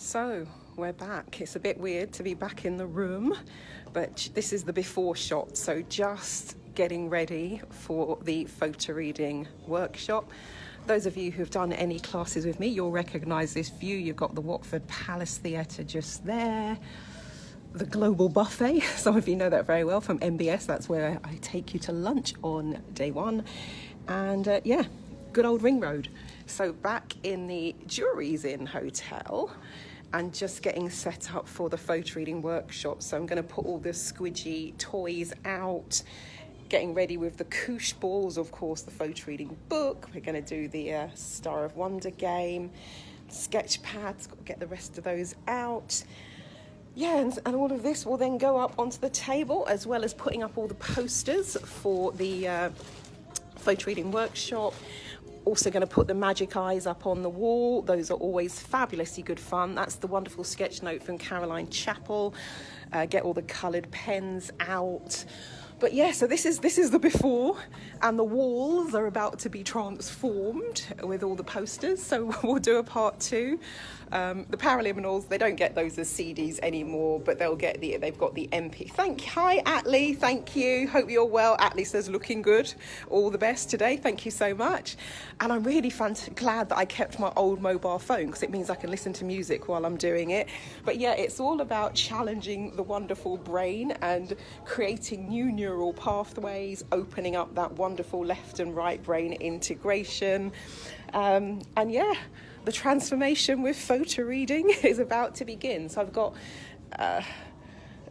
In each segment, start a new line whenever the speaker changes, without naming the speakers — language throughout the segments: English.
So we're back. It's a bit weird to be back in the room, but this is the before shot. So just getting ready for the photo reading workshop. Those of you who've done any classes with me, you'll recognise this view. You've got the Watford Palace Theatre just there. The Global Buffet, some of you know that very well from MBS. That's where I take you to lunch on day one. And good old Ring Road. So back in the Jurys Inn Hotel and just getting set up for the photo reading workshop. So I'm going to put all the squidgy toys out, getting ready with the koosh balls, of course, the photo reading book. We're going to do the Star of Wonder game, sketch pads, got to get the rest of those out. Yeah, and all of this will then go up onto the table, as well as putting up all the posters for the photo reading workshop. Also going to put the magic eyes up on the wall. Those are always fabulously good fun. That's the wonderful sketch note from Caroline Chappell. Get all the coloured pens out. But yeah, so this is the before, and the walls are about to be transformed with all the posters. So we'll do a part two. The Paraliminals, they don't get those as CDs anymore, but they've got the MP. Hi Atlee, thank you. Hope you're well. Atlee says looking good. All the best today. Thank you so much. And I'm really glad that I kept my old mobile phone, because it means I can listen to music while I'm doing it. But yeah, it's all about challenging the wonderful brain and creating new neural pathways, opening up that wonderful left and right brain integration. The transformation with photo reading is about to begin. So I've got a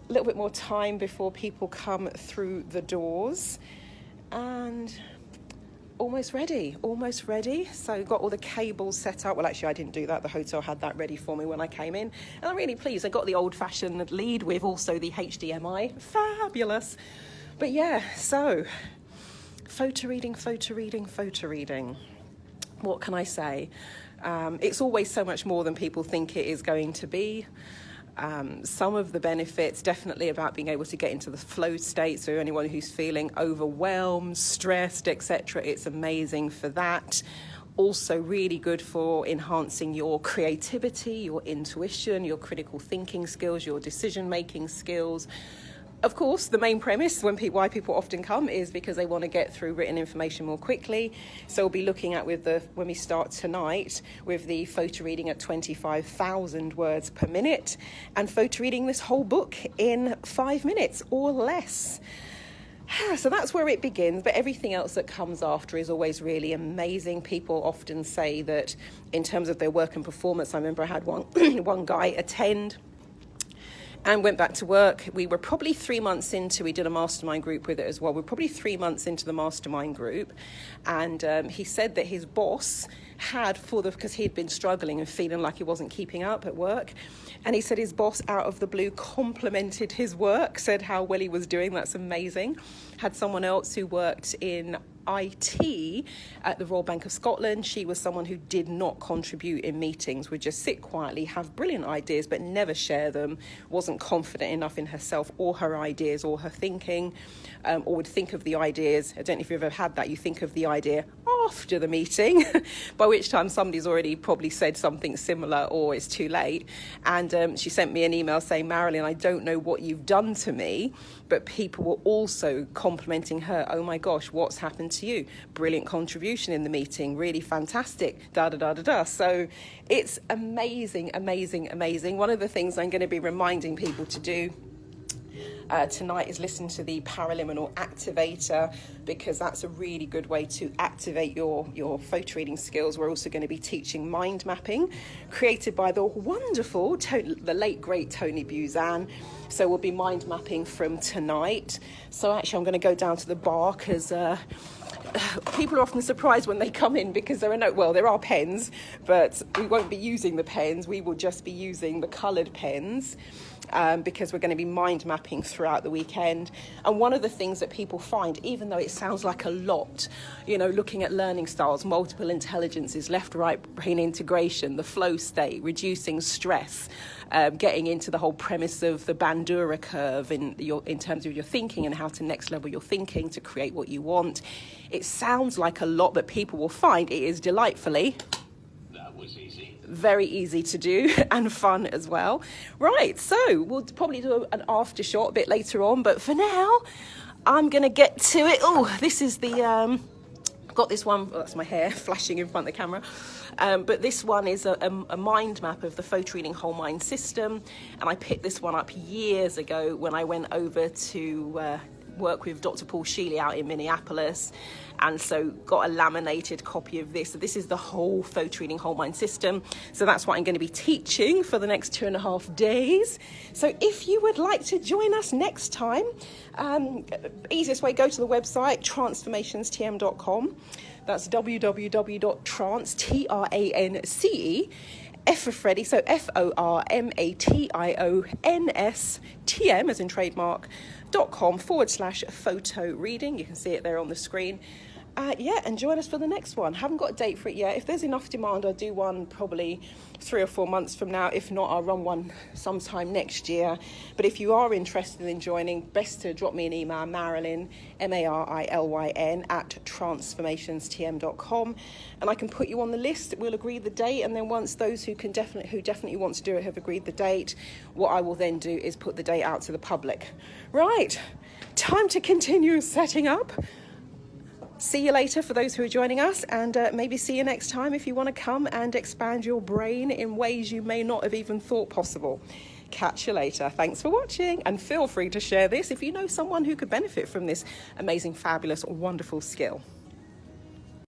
little bit more time before people come through the doors, and almost ready. So got all the cables set up. Well, actually I didn't do that. The hotel had that ready for me when I came in, and I'm really pleased. I got the old-fashioned lead with also the HDMI. Fabulous. But yeah, so photo reading. What can I say? It's always so much more than people think it is going to be. Some of the benefits, definitely about being able to get into the flow state. So anyone who's feeling overwhelmed, stressed, etc., it's amazing for that. Also really good for enhancing your creativity, your intuition, your critical thinking skills, your decision-making skills. Of course, the main premise why people often come is because they want to get through written information more quickly. So we'll be looking at when we start tonight with the photo reading at 25,000 words per minute, and photo reading this whole book in 5 minutes or less. So that's where it begins, but everything else that comes after is always really amazing. People often say that in terms of their work and performance, I remember I had one guy attend and went back to work. We were probably 3 months into, we did a mastermind group with it as well. We're probably 3 months into the mastermind group. And he said that his boss had, because he had been struggling and feeling like he wasn't keeping up at work. And he said his boss, out of the blue, complimented his work, said how well he was doing. That's amazing. Had someone else who worked in IT at the Royal Bank of Scotland. She was someone who did not contribute in meetings, would just sit quietly, have brilliant ideas, but never share them, wasn't confident enough in herself or her ideas or her thinking, or would think of the ideas. I don't know if you've ever had that. You think of the idea after the meeting, by which time somebody's already probably said something similar or it's too late. And she sent me an email saying, Marilyn, I don't know what you've done to me, but people were also complimenting her. Oh my gosh, what's happened to you? Brilliant contribution in the meeting, really fantastic, So it's amazing. One of the things I'm going to be reminding people to do tonight is listen to the Paraliminal Activator, because that's a really good way to activate your photo reading skills. We're also going to be teaching mind mapping, created by the wonderful, the late great Tony Buzan. So we'll be mind mapping from tonight. So actually I'm going to go down to the bar, because people are often surprised when they come in, because there are pens, but we won't be using the pens. We will just be using the coloured pens. Because we're going to be mind mapping throughout the weekend. And one of the things that people find, even though it sounds like a lot, looking at learning styles, multiple intelligences, left-right brain integration, the flow state, reducing stress, getting into the whole premise of the Bandura curve in terms of your thinking and how to next level your thinking to create what you want. It sounds like a lot, but people will find it is delightfully...
That was easy.
Very easy to do and fun as well. Right, so we'll probably do an after shot a bit later on, but for now, I'm going to get to it. Oh, this is the, got this one, that's my hair flashing in front of the camera. But this one is a mind map of the photo reading whole mind system. And I picked this one up years ago when I went over to work with Dr. Paul Sheely out in Minneapolis, and so got a laminated copy of this. So this is the whole photo reading whole mind system. So that's what I'm going to be teaching for the next 2.5 days. So if you would like to join us next time, easiest way, go to the website transformationstm.com. That's www.trance, F for Freddie, so FORMATIONSTM as in trademark.com/photo reading. You can see it there on the screen. And join us for the next one. Haven't got a date for it yet. If there's enough demand, I'll do one probably 3 or 4 months from now. If not, I'll run one sometime next year. But if you are interested in joining, best to drop me an email, Marilyn, MARILYN, @transformationstm.com, and I can put you on the list. We'll agree the date, and then once those who definitely want to do it have agreed the date, what I will then do is put the date out to the public. Right, time to continue setting up. See you later for those who are joining us, and maybe see you next time if you want to come and expand your brain in ways you may not have even thought possible. Catch you later. Thanks for watching, and feel free to share this if you know someone who could benefit from this amazing, fabulous, wonderful skill.